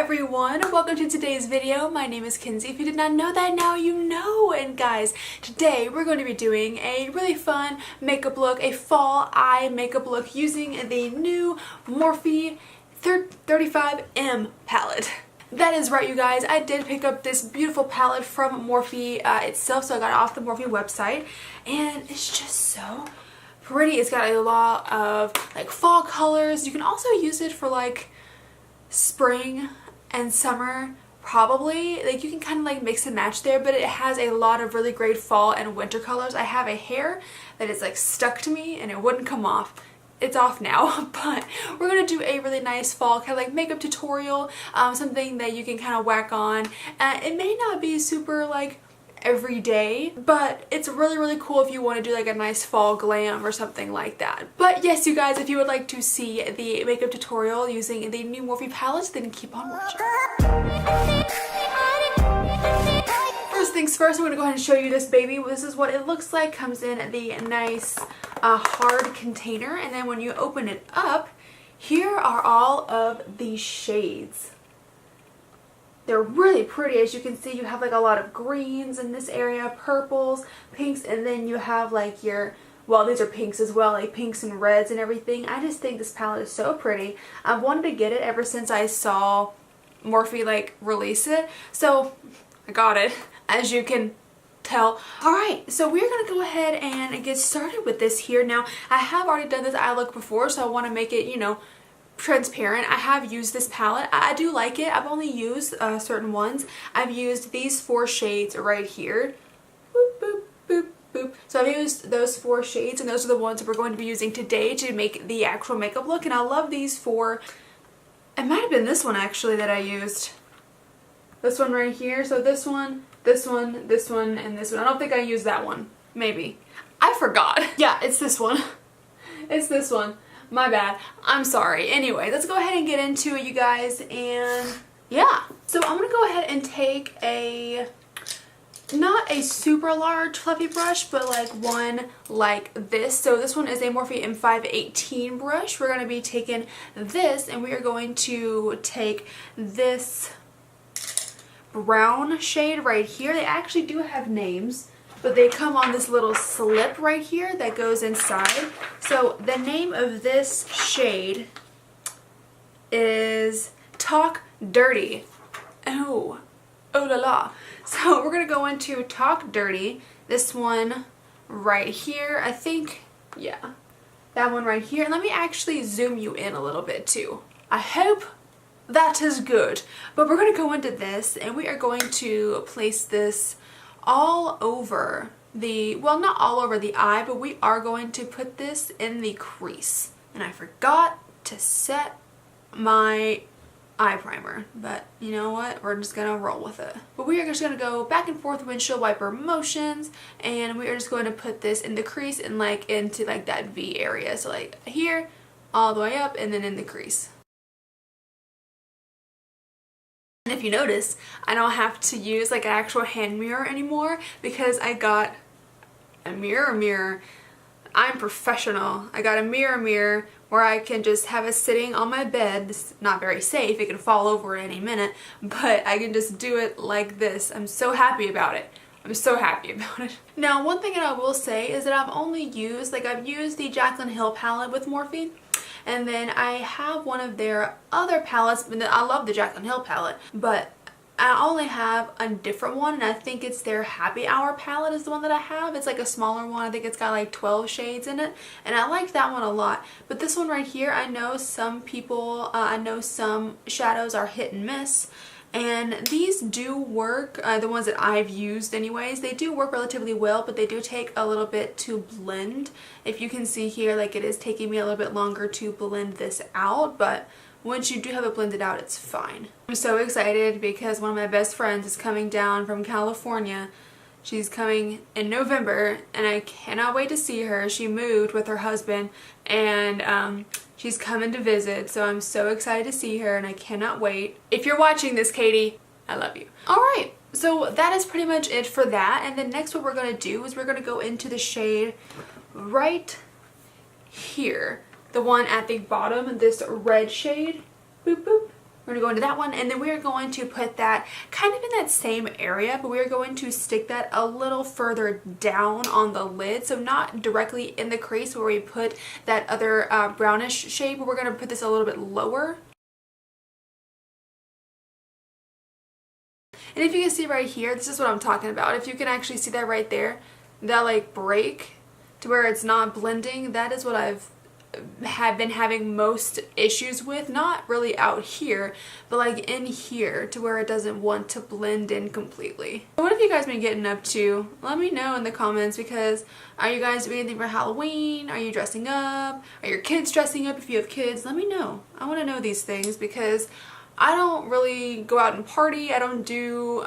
everyone, welcome to today's video. My name is Kenzie. If you did not know that, now you know. And guys, today we're going to be doing a really fun makeup look, a fall eye makeup look using the new Morphe 35M palette. That is right, you guys. I did pick up this beautiful palette from Morphe itself, so I got it off the Morphe website, and it's just so pretty. It's got a lot of like fall colors. You can also use it for like spring and summer, probably. Like you can kind of like mix and match there, but it has a lot of really great fall and winter colors. I have a hair that is like stuck to me and it wouldn't come off. It's off now, but we're gonna do a really nice fall kind of like makeup tutorial, something that you can kind of whack on. It may not be super like every day, but it's really cool if you want to do like a nice fall glam or something like that. But yes, you guys, if you would like to see the makeup tutorial using the new Morphe palettes, then keep on watching. First things first, I'm going to go ahead and show you this baby. This is what it looks like. Comes in the nice hard container, and then when you open it up, here are all of the shades. They're really pretty. As you can see, you have like a lot of greens in this area, purples, pinks, and then you have like your, well, these are pinks as well, like pinks and reds and everything. I just think this palette is so pretty. I've wanted to get it ever since I saw Morphe like release it, so I got it, as you can tell. Alright, so we're going to go ahead and get started with this here. Now, I have already done this eye look before, so I want to make it, you know, transparent. I have used this palette. I do like it. I've only used certain ones. I've used these 4 shades right here. Boop, boop, boop, boop. So I've used those 4 shades, and those are the ones that we're going to be using today to make the actual makeup look. And I love these 4. It might have been this one actually that I used. This one right here. So this one, this one, this one, and this one. I don't think I used that one. Maybe. I forgot. Yeah, it's this one. It's this one. My bad. I'm sorry. Anyway, let's go ahead and get into it, you guys, and yeah. So I'm going to go ahead and take a, not a super large fluffy brush, but like one like this. So this one is a Morphe M518 brush. We're going to be taking this, and we are going to take this brown shade right here. They actually do have names, but they come on this little slip right here that goes inside. So the name of this shade is Talk Dirty. Oh la la. So we're going to go into Talk Dirty. This one right here, I think, yeah, that one right here. And let me actually zoom you in a little bit too. I hope that is good. But we're going to go into this, and we are going to place this all over the, well, not all over the eye, but we are going to put this in the crease. And I forgot to set my eye primer, but you know what, we're just gonna roll with it. But we are just gonna go back and forth windshield wiper motions, and we are just going to put this in the crease and like into like that V area. So like here, all the way up, and then in the crease. And if you notice, I don't have to use like an actual hand mirror anymore because I got a mirror. I'm professional. I got a mirror where I can just have it sitting on my bed. It's not very safe. It can fall over at any minute, but I can just do it like this. I'm so happy about it. I'm so happy about it. Now, one thing that I will say is that I've only used, like I've used the Jaclyn Hill palette with Morphe. And then I have one of their other palettes, and I love the Jaclyn Hill palette, but I only have a different one, and I think it's their Happy Hour palette is the one that I have. It's like a smaller one. I think it's got like 12 shades in it, and I like that one a lot. But this one right here, I know some people, I know some shadows are hit and miss, and these do work, the ones that I've used anyways, they do work relatively well, but they do take a little bit to blend. If you can see here, like it is taking me a little bit longer to blend this out, but once you do have it blended out, it's fine. I'm so excited because one of my best friends is coming down from California. She's coming in November, and I cannot wait to see her. She moved with her husband, and she's coming to visit, so I'm so excited to see her, and I cannot wait. If you're watching this, Katie, I love you. Alright, so that is pretty much it for that, and then next what we're going to do is we're going to go into the shade right here. The one at the bottom, this red shade. Boop, boop. We're going to go into that one, and then we are going to put that kind of in that same area, but we are going to stick that a little further down on the lid, so not directly in the crease where we put that other brownish shade, but we're going to put this a little bit lower. And if you can see right here, this is what I'm talking about. If you can actually see that right there, that like break to where it's not blending, that is what I've been having most issues with. Not really out here, but like in here to where it doesn't want to blend in completely. So what have you guys been getting up to? Let me know in the comments, because are you guys doing anything for Halloween? Are you dressing up? Are your kids dressing up? If you have kids, let me know. I want to know these things because I don't really go out and party. I don't do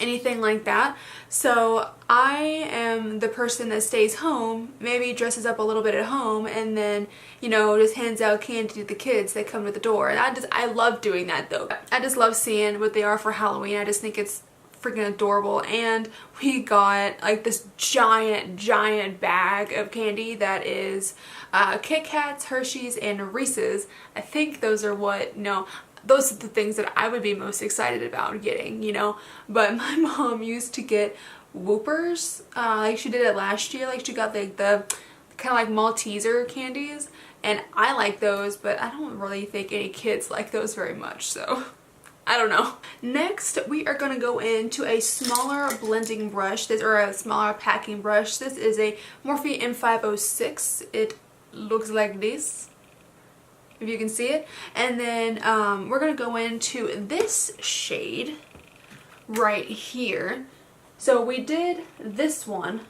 anything like that. So I am the person that stays home, maybe dresses up a little bit at home, and then, you know, just hands out candy to the kids that come to the door. And I love doing that though. I just love seeing what they are for Halloween. I just think it's freaking adorable. And we got like this giant bag of candy that is Kit Kats, Hershey's, and Reese's. I think those are what, no, those are the things that I would be most excited about getting, you know. But my mom used to get Whoopers, like she did it last year. Like she got like the kind of like Malteser candies, and I like those, but I don't really think any kids like those very much, so I don't know. Next, we are going to go into a smaller blending brush, or a smaller packing brush. This is a Morphe M506. It looks like this, if you can see it. And then we're going to go into this shade right here. So we did this one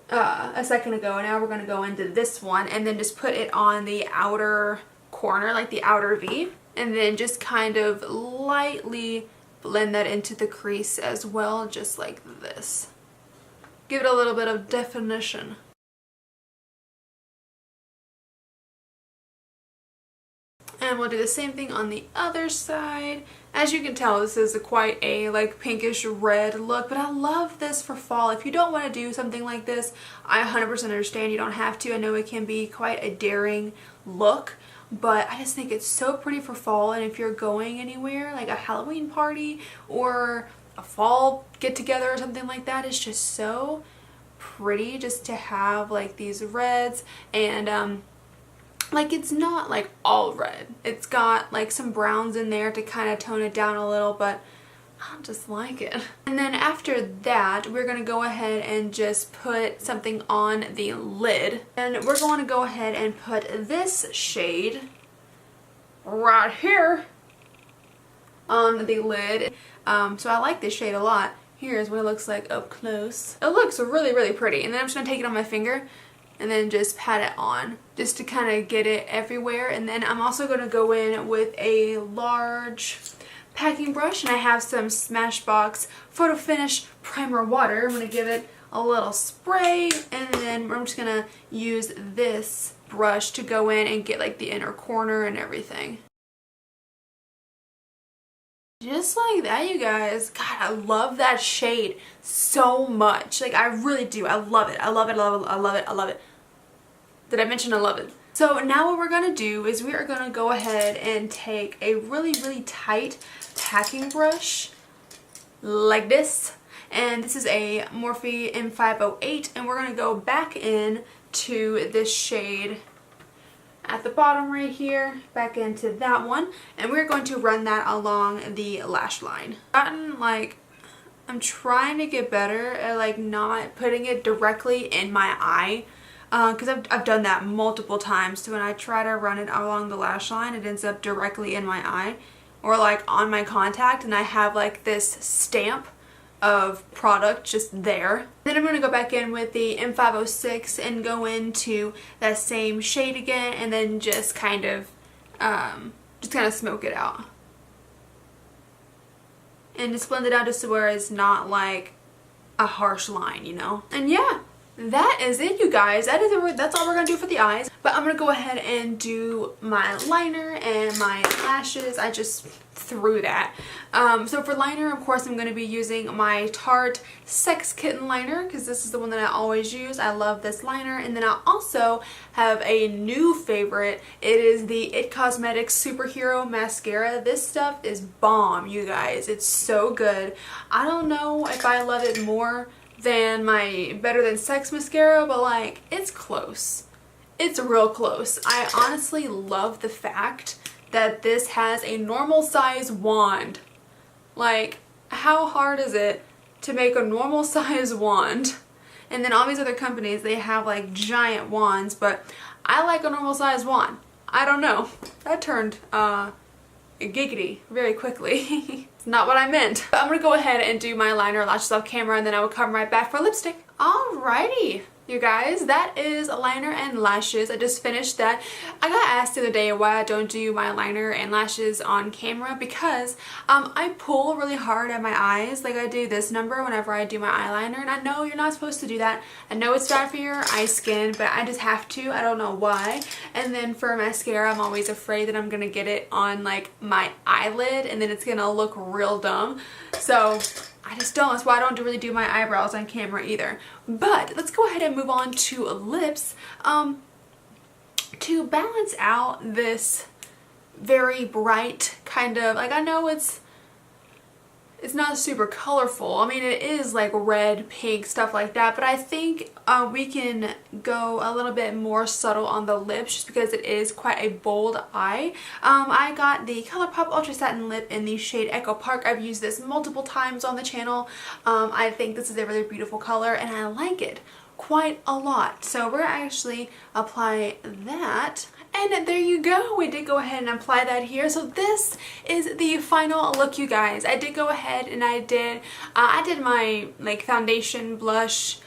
a second ago, and now we're going to go into this one and then just put it on the outer corner, like the outer V, and then just kind of lightly blend that into the crease as well, just like this. Give it a little bit of definition. And we'll do the same thing on the other side. As you can tell, this is quite a like pinkish red look, but I love this for fall. If you don't want to do something like this, I 100% understand. You don't have to. I know it can be quite a daring look, but I just think it's so pretty for fall. And if you're going anywhere, like a Halloween party or a fall get together or something like that, it's just so pretty just to have like these reds. And like it's not like all red. It's got like some browns in there to kind of tone it down a little, but I just like it. And then after that, we're going to go ahead and just put something on the lid. And we're going to go ahead and put this shade right here on the lid. So I like this shade a lot. Here's what it looks like up close. It looks really pretty. And then I'm just going to take it on my finger and then just pat it on just to kind of get it everywhere. And then I'm also going to go in with a large packing brush, and I have some Smashbox Photo Finish Primer Water. I'm going to give it a little spray, and then I'm just going to use this brush to go in and get like the inner corner and everything. Just like that, you guys. God, I love that shade so much. Like, I really do. I love it. I love it. I love it. I love it. I love it. Did I mention I love it? So now what we're going to do is we are going to go ahead and take a really tight packing brush like this. And this is a Morphe M508. And we're going to go back in to this shade at the bottom right here, back into that one, and we're going to run that along the lash line. I'm trying to get better at like not putting it directly in my eye, because I've done that multiple times. So when I try to run it along the lash line, it ends up directly in my eye or like on my contact, and I have like this stamp of product just there. Then I'm going to go back in with the M506 and go into that same shade again, and then just kind of smoke it out. And just blend it out just to where it's not like a harsh line, you know? And yeah, that is it, you guys. That's all we're going to do for the eyes. But I'm going to go ahead and do my liner and my lashes. I just threw that. So for liner, of course, I'm going to be using my Tarte Sex Kitten liner because this is the one that I always use. I love this liner. And then I also have a new favorite. It is the It Cosmetics Superhero Mascara. This stuff is bomb, you guys. It's so good. I don't know if I love it more than my Better Than Sex mascara, but like, it's close. It's real close. I honestly love the fact that this has a normal size wand. Like, how hard is it to make a normal size wand? And then all these other companies, they have like giant wands, but I like a normal size wand. I don't know. That turned giggity very quickly. It's not what I meant. But I'm gonna go ahead and do my liner, lashes off camera, and then I will come right back for lipstick. Alrighty. You guys, that is liner and lashes. I just finished that. I got asked the other day why I don't do my liner and lashes on camera because I pull really hard at my eyes. Like I do this number whenever I do my eyeliner, and I know you're not supposed to do that. I know it's bad for your eye skin, but I just have to. I don't know why. And then for mascara, I'm always afraid that I'm gonna get it on like my eyelid and then it's gonna look real dumb. So I just don't. That's why I don't really do my eyebrows on camera either. But let's go ahead and move on to lips. To balance out this very bright kind of, like I know it's not super colorful. I mean, it is like red, pink, stuff like that, but I think we can go a little bit more subtle on the lips just because it is quite a bold eye. I got the Colourpop Ultra Satin Lip in the shade Echo Park. I've used this multiple times on the channel. I think this is a really beautiful color and I like it quite a lot. So we're actually apply that. And there you go. We did go ahead and apply that here. So this is the final look, you guys. I did go ahead and I did my like foundation, blush,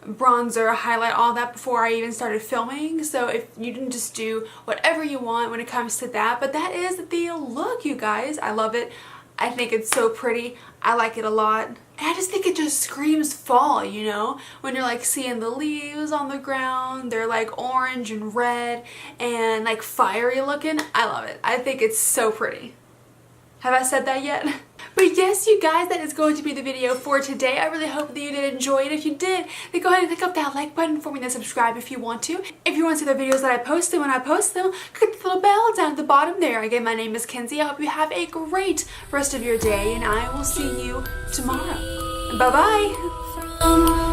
bronzer, highlight, all that before I even started filming. So if you can just do whatever you want when it comes to that. But that is the look, you guys. I love it. I think it's so pretty. I like it a lot. And I just think it just screams fall, you know? When you're like seeing the leaves on the ground, they're like orange and red and like fiery looking. I love it. I think it's so pretty. Have I said that yet? But yes, you guys, that is going to be the video for today. I really hope that you did enjoy it. If you did, then go ahead and click up that like button for me and subscribe if you want to. If you want to see the videos that I post, and when I post them, click the little bell down at the bottom there. Again, my name is Kenzie. I hope you have a great rest of your day, and I will see you tomorrow. Bye-bye.